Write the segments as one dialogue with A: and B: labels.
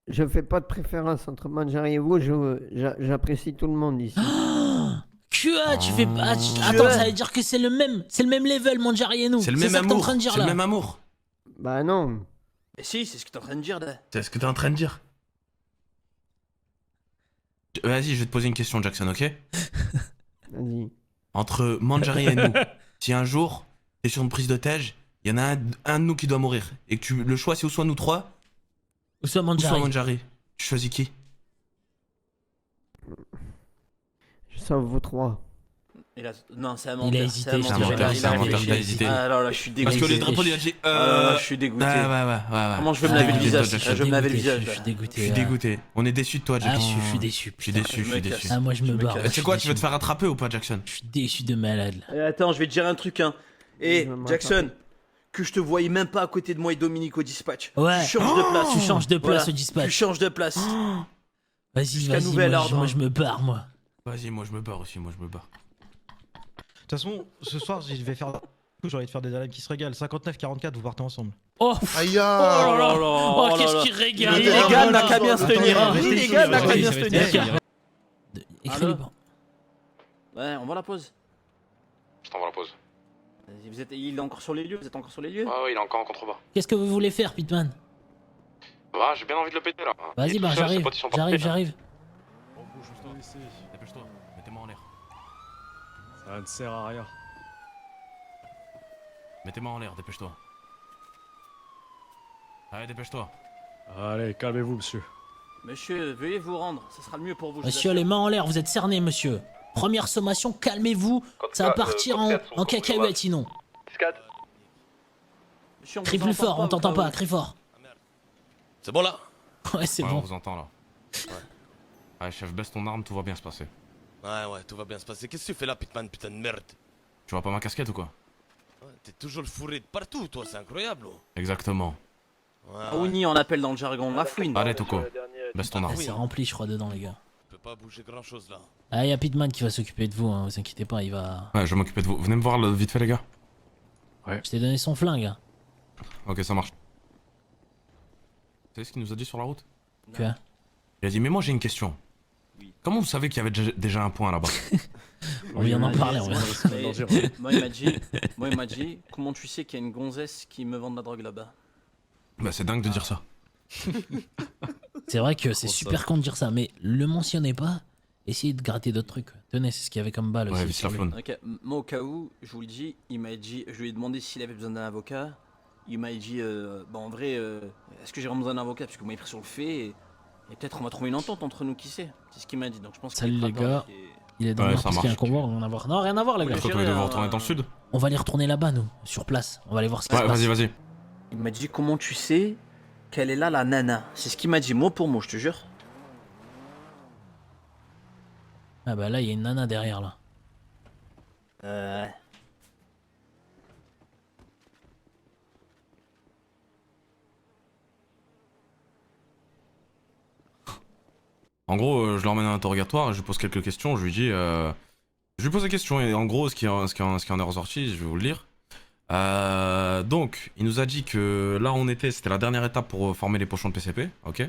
A: je fais pas de préférence entre Manjari et vous, j'apprécie tout le monde ici.
B: Quoi? Tu fais pas.
C: Oh.
B: Attends, ça veut dire que c'est le même level, Manjari et nous.
C: C'est le
B: C'est
C: même
B: ça que t'es en
C: amour.
B: train de dire
C: C'est le
B: là.
C: même amour.
A: Bah non.
D: Mais si, c'est ce que t'es en train de dire là.
C: C'est ce que t'es en train de dire. Vas-y, je vais te poser une question, Jackson, ok?
A: Vas-y.
C: Entre Manjari et nous, si un jour t'es sur une prise de tège, il y en a un de nous qui doit mourir, et que le choix c'est ou soit nous trois,
B: Ou soit
C: ou soit
B: Manjari.
C: Manjari, tu choisis qui?
A: Je sauve vous trois.
D: Et là, non, c'est un
B: Il a
D: menteur.
B: hésité,
D: C'est un
B: je te
D: menteur.
B: jure,
C: c'est un menteur,
D: réfléchi.
C: il a hésité.
D: Ah là là, je suis
C: Parce
D: dégoûté.
C: que les
B: hésité.
C: drapeaux, il a dit.
D: Ah là là, je suis dégoûté.
C: Ouais.
D: Comment je vais me
B: Ah,
D: laver le
C: dégoûté de toi,
D: visage?
C: Jackson.
D: Ah, je vais me laver le visage.
B: Je suis
D: là.
B: dégoûté.
C: Je suis dégoûté. On est déçus de toi,
B: Ah,
C: Jackson.
B: je suis déçu.
C: Je suis
B: putain.
C: déçu, je suis déçu.
B: Ah, moi je me
D: me
B: barre.
D: casse.
B: là,
C: Tu sais
B: je
C: quoi,
B: suis
C: tu veux te
B: déçu.
C: faire rattraper ou pas, Jackson?
B: Je suis déçu de malade là.
D: Attends, je vais te dire un truc, hein. Et
A: Je me
D: Jackson, que je te voyais même pas à côté de moi et Dominique au dispatch.
B: Ouais.
D: Tu changes de place.
B: Tu changes de place
D: Voilà.
B: au
D: Tu
B: dispatch.
D: changes de place.
B: Vas-y,
D: Jusqu'à
B: vas-y.
D: nouvel
B: Moi,
D: ordre,
B: moi
D: hein.
B: je me barre, moi.
C: Vas-y, moi je me barre aussi, moi je me barre.
E: De toute façon, ce soir, je vais faire. J'ai envie de faire des alarmes qui se régalent. 59-44, vous partez ensemble.
B: Oh,
F: Aïe
B: oh là là. Oh,
D: là
B: qu'est-ce
D: là.
B: qu'il régale.
D: L'illégal n'a qu'à bien se tenir.
E: Restez
D: L'illégal n'a
E: ici,
D: qu'à
E: restez
D: bien
E: ici,
D: se
E: restez
D: tenir.
E: ici.
B: Écris-lui
D: Allô
B: pas.
D: Ouais, on va à la pause.
G: Je t'envoie la pause.
D: Il est encore sur les lieux? Vous êtes encore sur les lieux?
G: Ouais, il est encore en contrebas.
B: Qu'est-ce que vous voulez faire, Pitman?
G: Ah, j'ai bien envie de le péter là.
B: Vas-y,
G: Il est
B: bah
G: tout seul, ses
B: j'arrive.
G: potes, ils sont partis, là.
B: J'arrive.
C: Dépêche-toi, mettez-moi en l'air.
H: Ça ne sert à rien.
C: Mettez-moi en l'air, dépêche-toi. Allez, dépêche-toi.
H: Allez, calmez-vous, monsieur.
D: Monsieur, veuillez vous rendre. Ça sera le mieux pour vous. je vous
B: Monsieur,
D: assure.
B: les mains en l'air, vous êtes cerné, monsieur. Première sommation, calmez-vous. Ça va partir en cacahuète sinon.
D: Monsieur, on
B: Crie
D: vous
B: plus
D: entend
B: fort, on
D: au
B: t'entend
D: cas où.
B: pas, crie fort.
C: C'est bon là?
B: Ouais, c'est
C: Ouais,
B: bon.
C: on vous entend là. Ouais. Allez, chef, baisse ton arme, tout va bien se passer.
I: Ouais, tout va bien se passer. Qu'est-ce que tu fais là, Pitman, putain de merde?
C: Tu vois pas ma casquette ou quoi?
I: Ouais, t'es toujours le fourré de partout, toi, c'est incroyable. Oh.
C: Exactement.
I: Ouais,
D: Aouni, on appelle dans le jargon. La fouine.
C: Allez, Toko, baisse ton arme.
B: C'est rempli, je crois, dedans, les gars.
I: Tu peux pas bouger grand chose là.
B: Ah, y a Pitman qui va s'occuper de vous, hein, vous inquiétez pas, il va.
C: Ouais, je vais m'occuper de vous. Venez me voir vite fait, les gars.
B: Je t'ai donné son flingue. Hein.
C: Ok, ça marche. Vous savez ce qu'il nous a dit sur la route?
B: Quoi?
C: Il a dit, mais moi j'ai une question. Comment vous savez qu'il y avait déjà un point là-bas?
B: On vient d'en parler, on vient.
D: Mais moi, il m'a dit, comment tu sais qu'il y a une gonzesse qui me vend de la drogue là-bas?
C: Bah, c'est dingue de dire ça.
B: C'est vrai que c'est super con de dire ça, mais le mentionnez pas. Essayez de gratter d'autres trucs. Tenez, c'est ce qu'il y avait comme balle
C: Ouais,
B: aussi.
C: vice
B: sur
C: la
B: lui.
C: floune.
D: Ok, moi au cas où, je vous le dis, il m'a dit, je lui ai demandé s'il avait besoin d'un avocat. Il m'a dit, bah en vrai, est-ce que j'ai vraiment besoin d'un avocat? Parce que vous m'avez pris sur le fait et peut-être on va trouver une entente entre nous, qui sait? C'est ce qu'il m'a dit, donc je pense qu'il
B: Salut,
D: est
B: les
D: prêt à
B: gars.
D: parler.
B: Il est dans
C: Ouais,
B: le
C: ça
B: parce qu'il y a un
C: marche.
B: convoi, rien à voir. Non, rien à voir, les gars.
C: Bientôt, il devait retourner dans le sud.
B: On va aller retourner là-bas, nous, sur place. On va aller voir ce qui se
C: Ouais,
B: passe.
C: vas-y.
D: Il m'a dit, comment tu sais qu'elle est là, la nana? C'est ce qu'il m'a dit, mot pour mot, je te jure.
B: Ah bah là, il y a une nana derrière, là.
C: En gros, je l'emmène à l'interrogatoire, je lui pose quelques questions, je lui dis... Je lui pose des questions et en gros, ce qui en est ressorti, je vais vous le lire. Donc, il nous a dit que là où on était, c'était la dernière étape pour former les pochons de PCP, ok?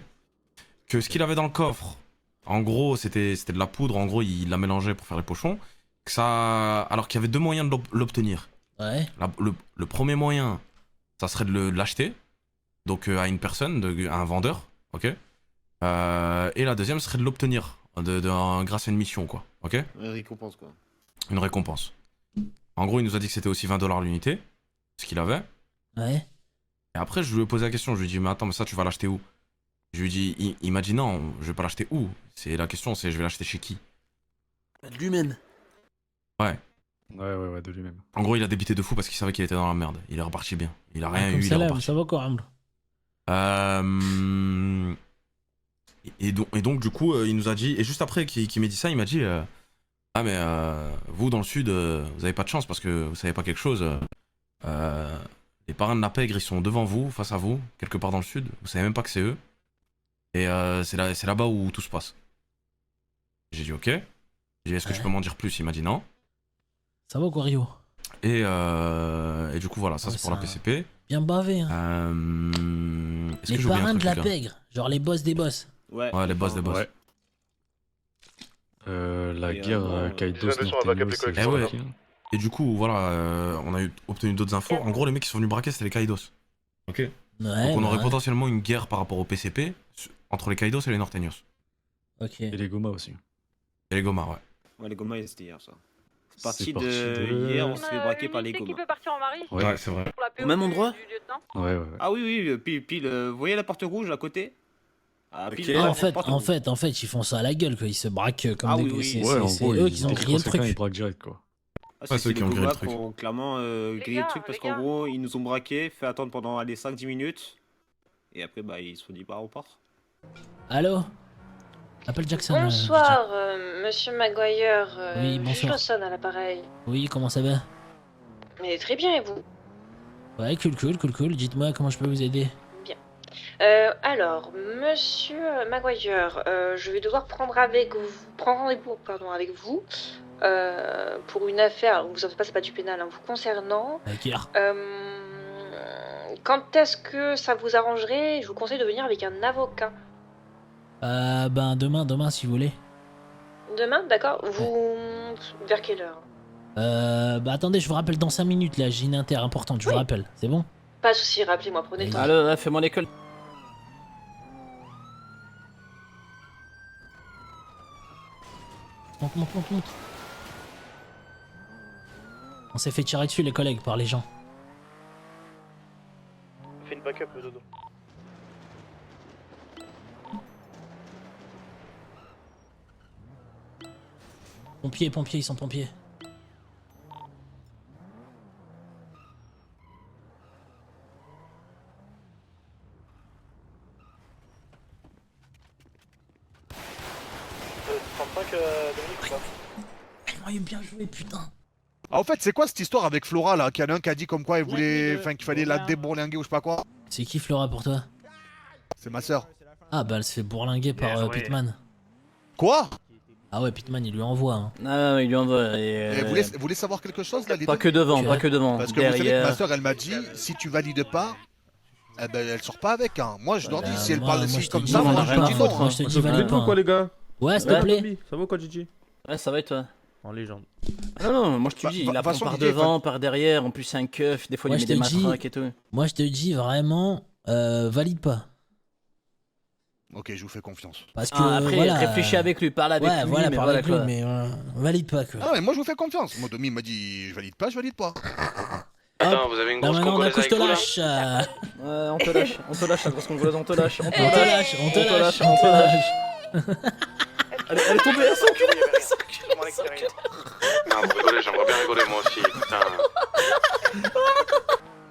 C: Que ce qu'il avait dans le coffre, en gros, c'était de la poudre, en gros, il l'a mélangé pour faire les pochons. Que ça... Alors qu'il y avait deux moyens de l'obtenir.
B: Ouais.
C: Le premier moyen, ça serait de l'acheter, donc à une personne, à un vendeur, ok? Et la deuxième serait de l'obtenir grâce à une mission, quoi, ok?
F: Une récompense quoi.
C: Une récompense. En gros, il nous a dit que c'était aussi 20 $ l'unité, ce qu'il avait.
B: Ouais.
C: Et après, je lui ai posé la question, je lui ai dit, mais attends, mais ça, tu vas l'acheter où? Je lui ai dit, il m'a dit non, je vais pas l'acheter où? C'est la question, c'est je vais l'acheter chez qui?
D: De lui-même.
C: Ouais.
H: Ouais, de lui-même.
C: En gros, il a débité de fou parce qu'il savait qu'il était dans la merde. Il est reparti bien. Il a rien eu, il est reparti.
B: Ça va quoi, Amble?
C: Et donc, du coup, il nous a dit, et juste après qu'il m'ait dit ça, il m'a dit ah, mais vous, dans le sud, vous avez pas de chance parce que vous savez pas quelque chose. Les parrains de la pègre, ils sont devant vous, face à vous, quelque part dans le sud. Vous savez même pas que c'est eux. Et c'est là-bas où tout se passe. J'ai dit ok. J'ai dit est-ce que je peux m'en dire plus? Il m'a dit non.
B: Ça va quoi, Rio?
C: Et du coup, voilà, ça
B: Ouais,
C: c'est pour la
B: ça-
C: PCP.
B: Bien bavé, hein.
C: Est-ce
B: Les
C: que j'ai oublié un
B: parrains de
C: truc,
B: la
C: les gars
B: pègre, genre les boss des boss.
I: Ouais.
C: Ouais, les boss des boss.
H: Ouais. La
I: Et
H: guerre
I: non,
H: Kaidos
G: Ils sont avec
H: Norteños,
G: les
H: c'est
C: Eh ouais.
H: braqué, hein.
C: Et du coup, voilà, on a obtenu d'autres infos. En gros, les mecs qui sont venus braquer, c'était les Kaidos. Ok.
B: Ouais,
C: Donc on aurait
B: ouais.
C: potentiellement une guerre par rapport au PCP entre les Kaidos et les Norteños.
B: Ok.
H: Et les Gomas aussi.
C: Et les Gomas, ouais.
I: Ouais, les Gomas, c'était hier, ça. C'est
H: C'est
I: parti
H: parti
I: de
H: de-
I: hier, on s'est fait braquer par les
F: Qui
I: Gomas.
F: peut partir en Marie
H: Ouais,
C: c'est vrai.
F: pour la PO
D: Au même
F: du-
D: endroit
F: du lieutenant.
H: Ouais, ouais, ouais.
I: Ah oui, oui, pile, vous voyez la porte rouge à côté? Ah, pile
D: Ok.
I: devant
B: Ah,
I: la
B: en
I: porte rouge.
B: fait, ils font ça à la gueule, quoi. Ils se braquent comme
I: Ah
B: des...
I: oui, oui.
B: c'est-
H: Ouais, en
B: c'est
H: gros,
B: eux qui ont grillé le truc.
H: Ils braquent direct, quoi.
I: Ah,
C: Ouais,
I: c'est
C: ceux qui
I: les
C: ont grillé le
I: Gomas
C: truc.
I: qui ont clairement grillé
F: gars,
I: le truc parce
F: les
I: qu'en
F: gars.
I: gros, ils nous ont braqué, fait attendre pendant allez, 5-10 minutes. Et après, bah, ils se sont dit, bah, on part.
B: Allô? Appelle Jackson.
F: Bonsoir, monsieur Maguire.
B: Oui, bonsoir.
F: Lawson à l'appareil.
B: Oui, comment ça va?
F: Mais très bien, et vous?
B: Ouais, cool. Dites-moi comment je peux vous aider.
F: Alors, monsieur Maguire, je vais devoir prendre rendez-vous avec vous pour une affaire. Vous savez pas, c'est pas du pénal, hein, vous concernant.
B: D'accord.
F: Quand est-ce que ça vous arrangerait? Je vous conseille de venir avec un avocat.
B: Ben demain si vous voulez.
F: Demain, d'accord? Vous. Vers quelle heure?
B: Bah attendez, je vous rappelle dans 5 minutes là, j'ai une inter importante, je vous
F: Oui.
B: rappelle, c'est bon?
F: Pas de soucis, rappelez-moi, prenez le temps.
D: Allô, là, fais-moi l'école.
B: Monte. On s'est fait tirer dessus les collègues par les gens.
G: Fais une backup, le dodo.
B: Pompiers, ils sont pompiers. Oh, bien joué, putain.
J: Ah, en fait, c'est quoi cette histoire avec Flora là? Qu'il y en a un qui a dit comme quoi il voulait. Enfin, qu'il fallait la débourlinguer ou je sais pas quoi.
B: C'est qui Flora pour toi?
J: C'est ma soeur.
B: Ah bah elle se fait bourlinguer par Pitman.
J: Quoi?
B: Ah ouais, Pitman il lui envoie. Hein.
D: Ah, il lui envoie.
J: Et vous voulez savoir quelque chose là, les
D: Pas
J: deux?
D: que devant,
B: Ouais.
D: pas que devant.
J: Parce que vous savez que
D: Derrière.
J: ma soeur elle m'a dit si tu valides pas, eh ben elle sort pas avec. Hein. Moi je leur dis
B: Bah,
J: si elle
B: moi,
J: parle
B: moi,
J: si
B: je te
J: comme
B: dis,
J: ça,
D: on
J: moi
D: a
J: je
D: rien à
J: dis
D: foutre,
J: non.
D: hein.
B: Moi je te dis valide pas.
K: quoi les gars?
B: Ouais, s'il te plaît.
K: Ça va quoi Gigi?
D: Ouais, ça va et toi?
K: En légende.
D: Ah non, moi je te
J: Bah,
D: dis,
J: bah,
D: il la
J: façon,
D: prend par
J: Didier,
D: devant, par derrière, en plus c'est un keuf, des fois
B: Moi,
D: il met
B: je
D: des
B: te dis-
D: matraques et tout.
B: Moi je te dis vraiment, valide pas.
J: Ok, je vous fais confiance.
B: Parce que
D: Ah, après,
B: voilà,
D: réfléchis avec lui, parle avec
B: ouais,
D: lui,
B: voilà,
D: mais
B: parle
D: voilà
B: avec lui,
D: quoi.
B: mais valide pas quoi.
J: Ah ouais, moi je vous fais confiance. Moi Domi m'a dit je valide pas, je valide pas.
G: Attends, vous avez une
B: Non,
G: grosse
B: maintenant,
G: congolaise
B: je
G: avec
B: te
G: vous là?
B: lâche.
D: Ouais, on te lâche, la grosse congolaise, on te lâche, on te
B: On te
D: lâche.
B: lâche, on te lâche,
D: on
B: on te lâche.
D: Elle est tombée, elle s'encule.
G: Non, vous rigolez, j'aimerais bien rigoler moi aussi, putain.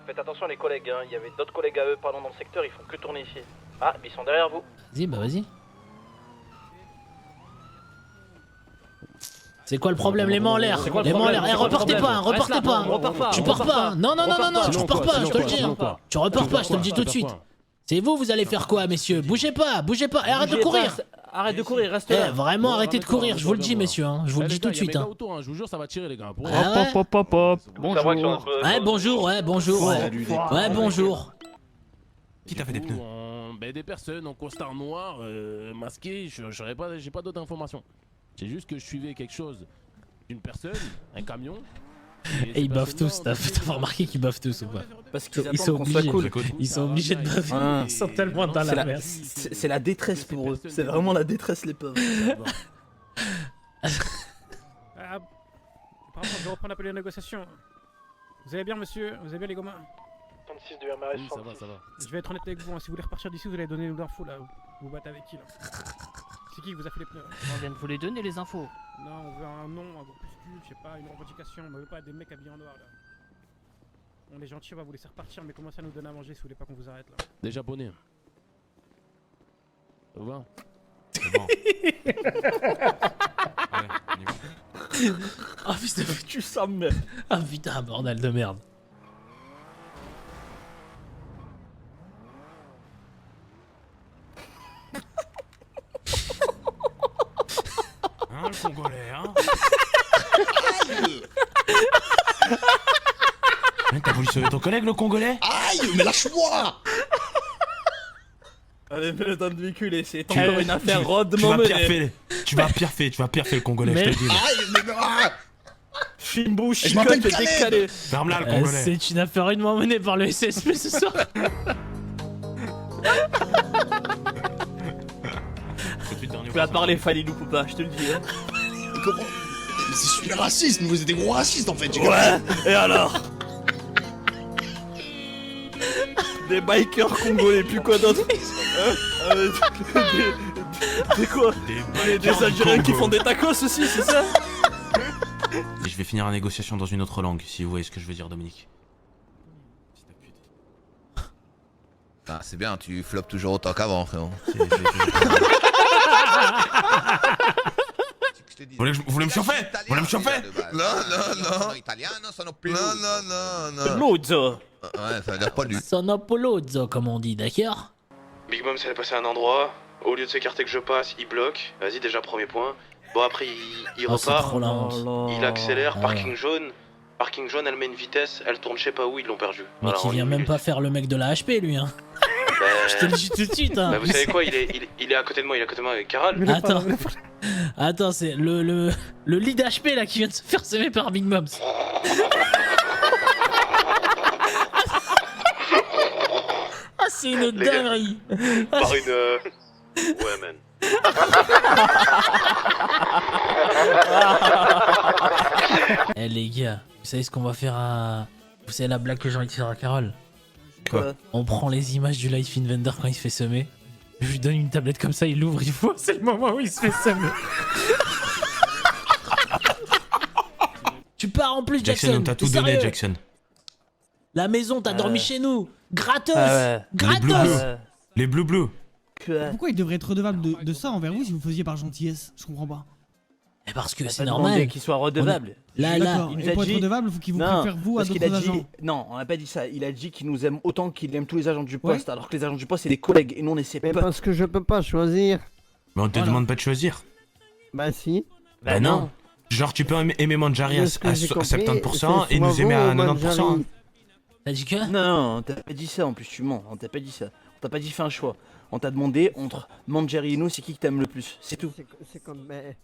D: Faites attention les collègues, hein. Il y avait d'autres collègues à eux, pardon, dans le secteur, ils font que tourner ici. Ah, ils sont derrière vous.
B: Vas-y, bah vas-y. C'est quoi le problème? Les mains en l'air,
D: C'est quoi le
B: les mains en l'air.
D: problème?
B: Eh, repartez pas, hein,
D: Reste
B: repartez
D: là,
B: pas.
D: repars pas,
B: Tu
D: repars
B: pars pas.
D: pas.
B: Non, tu repars pas, je te le dis. Tu repars pas, je te le dis tout de suite. C'est vous allez faire quoi, messieurs? Bougez pas. Et arrête de
D: Bougez
B: courir.
D: pas, arrête de courir, reste
B: Eh,
D: là.
B: vraiment, arrêtez de courir, je vous le dis, messieurs. Hein. Je vous le dis tout de suite. Hein.
K: Je vous jure, ça va tirer les gars.
B: Ah ouais?
G: Bonjour.
B: Ouais, bonjour, ouais, bonjour. Ouais, bonjour.
C: Qui t'a fait des pneus?
K: Des personnes en costard noir, masquées, j'ai pas d'autres informations. C'est juste que je suivais quelque chose d'une personne, un camion.
B: Et ils baffent tous, t'as pas remarqué qu'ils baffent tous ou pas?
D: Parce qu'ils
B: Ils sont
D: attendent qu'on soit
B: obligés.
D: cool.
B: Ils sont obligés de baffer.
D: Ah.
B: Ils sont tellement dans
D: C'est
B: la merde.
D: c'est la détresse pour eux. C'est vraiment la détresse, les pauvres.
L: Par contre, je vais reprendre l'appel de négociation. Vous allez bien, monsieur? Vous allez bien, les gamins?
G: 36 du MRS.
K: Oui, ça va, ça va.
L: Je vais être honnête avec vous, hein. Si vous voulez repartir d'ici, vous allez donner nos infos là. Vous battez avec qui là? C'est qui vous a fait les pneus?
M: On vient de vous les donner les infos.
L: Non, on veut un nom, un groupuscule, je sais pas, une revendication. On veut pas des mecs habillés en noir là. On est gentil, on va vous laisser repartir, mais commencez à nous donner à manger si vous voulez pas qu'on vous arrête là.
K: Des japonais. Ça va?
C: C'est bon. Allez, on y va.
B: Ah putain,
D: Tu sens, mais.
B: ah putain, bordel de merde.
K: Hein, le congolais, hein?
C: venu sauver ton collègue, le Congolais?
M: Aïe, mais lâche-moi!
D: Allez, mets le dans le véhicule et c'est
C: Tu-
D: encore une affaire
C: tu
D: rodement
C: vas pire
D: menée.
C: faire, tu vas pire faire le Congolais, je te le dis. là.
M: Aïe, mais non!
D: Film bouche,
M: Je m'appelle
D: chicote,
M: Caleb.
D: décalé.
C: Ferme-la, le Congolais.
B: C'est une affaire rudement menée par le SSP ce soir.
D: Tu vas parler Falilou Poupa, je te le dis. Hein.
M: Comment? Mais c'est super raciste, mais vous êtes des gros racistes en fait, j'ai
D: Ouais, et alors? Des bikers congolais, puis quoi d'autre? Des quoi? Des Algériens qui font des tacos aussi, c'est ça?
C: Et je vais finir la négociation dans une autre langue, si vous voyez ce que je veux dire, Dominique.
M: Ah, c'est bien, tu floppes toujours autant qu'avant, frérot.
C: Vous voulez me chauffer? Vous voulez me chauffer?
M: Non, non, non. Italiano, sono più. Non, non.
D: Luzzo.
M: Ouais, ça veut dire pas lui.
B: Sono polozzo, comme on dit, d'accord?
G: Big Mom s'est passé à un endroit, au lieu de s'écarter que je passe, il bloque. Vas-y, déjà premier point. Bon, après, il
B: Oh, c'est
G: repart,
B: trop la honte.
G: il accélère,
B: Ah
G: parking jaune. Parking jaune, elle met une vitesse, elle tourne je sais pas où, ils l'ont perdu.
B: Mais
G: Voilà,
B: qui
G: en
B: vient
G: une
B: même
G: minute.
B: pas faire le mec de la HP, lui, hein. Je te le dis tout de suite, hein.
G: Bah, vous savez quoi, il est à côté de moi, avec Caral.
B: Attends, c'est le lead HP là qui vient de se faire semer par Big Mobs. Ah, c'est une
G: Les gars.
B: dinguerie.
G: Par une. Ouais, man.
B: Eh les gars, vous savez ce qu'on va faire à... Vous savez la blague que j'ai envie de faire à Carole?
C: Quoi?
B: On prend les images du Life Invader quand il se fait semer. Je lui donne une tablette comme ça, il l'ouvre, il voit, c'est le moment où il se fait semer. Tu pars en plus, Jackson.
C: on t'a tout
B: t'es
C: donné,
B: sérieux?
C: Jackson.
B: La maison, t'as dormi chez nous. Gratos.
C: Les
B: Gratos.
C: bleus. Les bleus.
N: Pourquoi il devrait être redevable de ça envers vous si vous faisiez par gentillesse? Je comprends pas.
B: Et parce que
D: On
B: c'est
D: a pas
B: normal.
D: demandé qu'il soit redevable.
B: Là,
N: D'accord.
D: il
N: Et
D: nous a
N: pour être
D: dit-
N: redevable, faut qu'il vous
D: Non,
N: préfère vous à
D: parce qu'il
N: d'autres
D: a dit...
N: agents.
D: Non, on n'a pas dit ça. Il a dit qu'il nous aime autant qu'il aime tous les agents du poste, alors que les agents du poste, c'est des collègues et nous, on est ses
A: Mais
D: potes.
A: parce que je peux pas choisir.
C: Mais on te demande pas de choisir.
A: Bah si.
C: Bah non. Genre, tu peux aimer Manjari
A: De
C: à
A: ce que j'ai compris,
C: 70%
A: c'est
C: et nous
A: soit
C: aimer
A: vous
C: à
A: ou
C: 90%.
A: Manjari.
B: T'as dit quoi?
D: Non, on t'a pas dit ça en plus, tu mens. On t'a pas dit ça. On t'a pas dit fais un choix. On t'a demandé entre Manjari et nous, c'est qui que t'aimes le plus. C'est tout.
A: C'est comme. Mais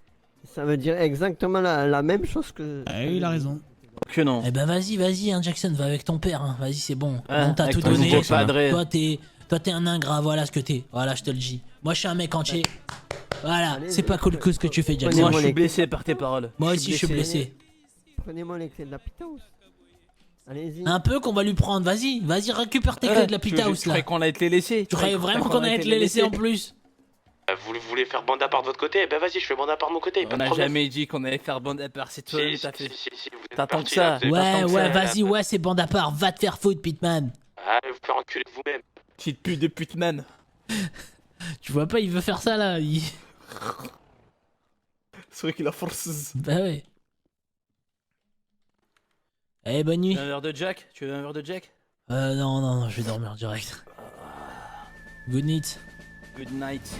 A: ça veut dire exactement la même chose que.
N: Il a raison.
D: Que non.
B: Eh ben vas-y, hein, Jackson, va avec ton père, hein. Vas-y, c'est bon.
D: Ouais,
B: On t'a
D: avec
B: tout
D: ton
B: donné.
D: nouveau padré.
B: Toi, t'es un ingrat, voilà ce que t'es. Voilà, je te le dis. Moi, je suis un mec entier. Voilà, c'est pas cool que ce que tu fais, Jackson.
D: Moi, je suis blessé par tes paroles.
B: Moi aussi, je suis blessé.
A: Prenez-moi les clés de la Pithouse. Allez-y.
B: Un peu qu'on va lui prendre. Vas-y, récupère tes clés de la Pit House
D: Tu
B: là.
D: croyais qu'on allait te les laisser?
B: Tu croyais vraiment qu'on allait te les laisser en plus?
G: Vous voulez faire bande à part de votre côté? Ben vas-y, je fais bande à part de mon côté.
D: On n'a jamais dit qu'on allait faire bande à part, c'est toi qui t'as fait.
G: Vous
D: T'attends que
G: partis,
D: ça.
G: là, vous êtes
B: Ouais,
G: partis,
B: ouais,
G: là.
B: vas-y, ouais, c'est bande à part. Va te faire foutre, Pitman.
G: Allez vous faire enculer vous-même.
D: Petite pute de pute-man.
B: Tu vois pas, il veut faire ça là.
D: C'est vrai qu'il a force.
B: Bah ouais. Eh, bonne nuit.
D: Tu veux un verre de Jack? Tu veux un verre de Jack?
B: Non, je vais dormir direct. Good night.
D: Good night, sis.